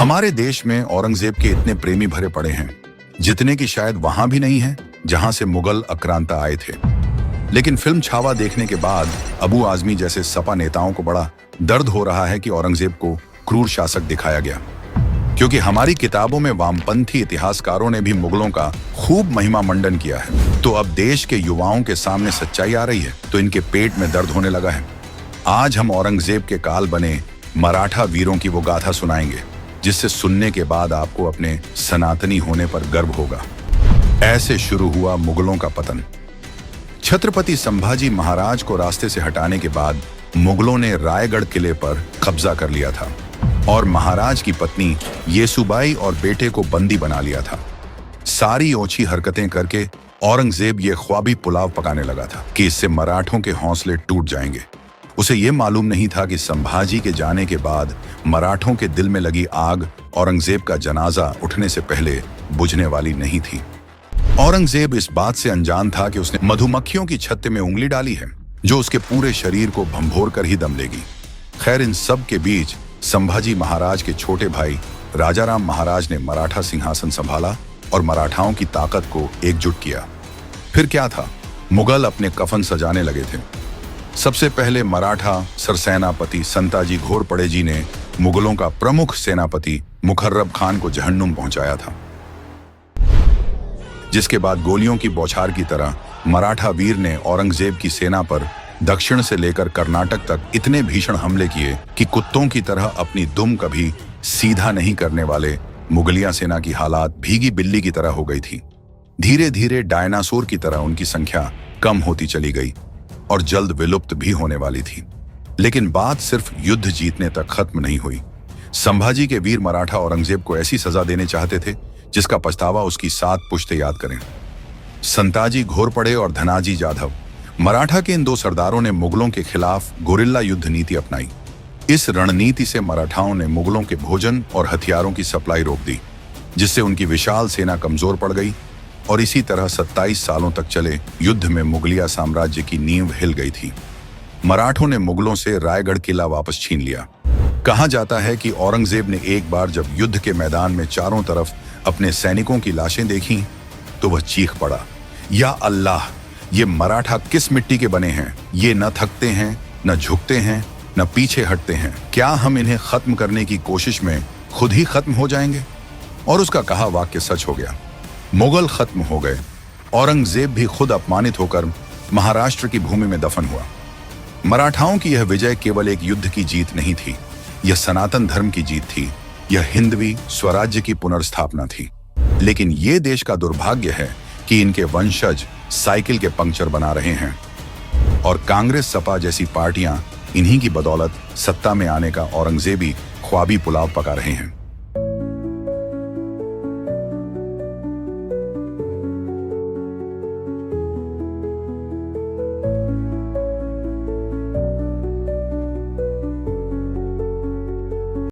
हमारे देश में औरंगजेब के इतने प्रेमी भरे पड़े हैं जितने की शायद वहां भी नहीं है जहां से मुगल आक्रांता आए थे। लेकिन फिल्म छावा देखने के बाद अबू आजमी जैसे सपा नेताओं को बड़ा दर्द हो रहा है कि औरंगजेब को क्रूर शासक दिखाया गया, क्योंकि हमारी किताबों में वामपंथी इतिहासकारों ने भी मुगलों का खूब महिमा मंडन किया है। तो अब देश के युवाओं के सामने सच्चाई आ रही है तो इनके पेट में दर्द होने लगा है। आज हम औरंगजेब के काल बने मराठा वीरों की वो गाथा सुनाएंगे जिससे सुनने के बाद आपको अपने सनातनी होने पर गर्व होगा। ऐसे शुरू हुआ मुगलों का पतन। छत्रपति संभाजी महाराज को रास्ते से हटाने के बाद मुगलों ने रायगढ़ किले पर कब्जा कर लिया था और महाराज की पत्नी येसुबाई और बेटे को बंदी बना लिया था। सारी ओछी हरकतें करके औरंगजेब ये ख्वाबी पुलाव पकाने लगा था कि इससे मराठों के हौसले टूट जाएंगे। उसे ये मालूम नहीं था कि संभाजी के जाने के बाद मराठों के दिल में लगी आग औरंगजेब का जनाजा उठने से पहले बुझने वाली नहीं थी। औरंगजेब इस बात से अनजान था कि उसने मधुमक्खियों की छत्ते में उंगली डाली है जो उसके पूरे शरीर को भंभोर कर ही दम लेगी। खैर, इन सब के बीच संभाजी महाराज के छोटे भाई राजाराम महाराज ने मराठा सिंहासन संभाला और मराठाओं की ताकत को एकजुट किया। फिर क्या था, मुगल अपने कफन सजाने लगे थे। सबसे पहले मराठा सरसेनापति संताजी घोरपड़े जी ने मुगलों का प्रमुख सेनापति मुखर्रब खान को जहन्नुम पहुंचाया था, जिसके बाद गोलियों की बौछार की तरह मराठा वीर ने औरंगजेब की सेना पर दक्षिण से लेकर कर्नाटक तक इतने भीषण हमले किए कि कुत्तों की तरह अपनी दुम कभी सीधा नहीं करने वाले मुगलिया सेना की हालात भीगी बिल्ली की तरह हो गई थी। धीरे धीरे डायनासोर की तरह उनकी संख्या कम होती चली गई और जल्द विलुप्त भी होने वाली थी। लेकिन बात सिर्फ युद्ध जीतने तक खत्म नहीं हुई। संभाजी के वीर मराठा औरंगजेब को ऐसी सजा देने चाहते थे जिसका पछतावा उसकी 7 पुश्तें याद करें। संताजी घोरपड़े और धनाजी जाधव, मराठा के इन 2 सरदारों ने मुगलों के खिलाफ गुरिल्ला युद्ध नीति अपनाई। इस रणनीति से मराठाओं ने मुगलों के भोजन और हथियारों की सप्लाई रोक दी, जिससे उनकी विशाल सेना कमजोर पड़ गई और इसी तरह 27 सालों तक चले युद्ध में मुगलिया साम्राज्य की नींव हिल गई थी। मराठों ने मुगलों से रायगढ़ किला वापस छीन लिया। कहा जाता है कि औरंगजेब ने एक बार जब युद्ध के मैदान में चारों तरफ अपने सैनिकों की लाशें देखी तो वह चीख पड़ा, या अल्लाह, ये मराठा किस मिट्टी के बने हैं। ये न थकते हैं, न झुकते हैं, न पीछे हटते हैं। क्या हम इन्हें खत्म करने की कोशिश में खुद ही खत्म हो जाएंगे? और उसका कहा वाक्य सच हो गया। मुगल खत्म हो गए। औरंगजेब भी खुद अपमानित होकर महाराष्ट्र की भूमि में दफन हुआ। मराठाओं की यह विजय केवल एक युद्ध की जीत नहीं थी, यह सनातन धर्म की जीत थी। यह हिंदवी स्वराज्य की पुनर्स्थापना थी। लेकिन यह देश का दुर्भाग्य है कि इनके वंशज साइकिल के पंक्चर बना रहे हैं और कांग्रेस सपा जैसी पार्टियां इन्हीं की बदौलत सत्ता में आने का औरंगजेबी ख्वाबी पुलाव पका रहे हैं।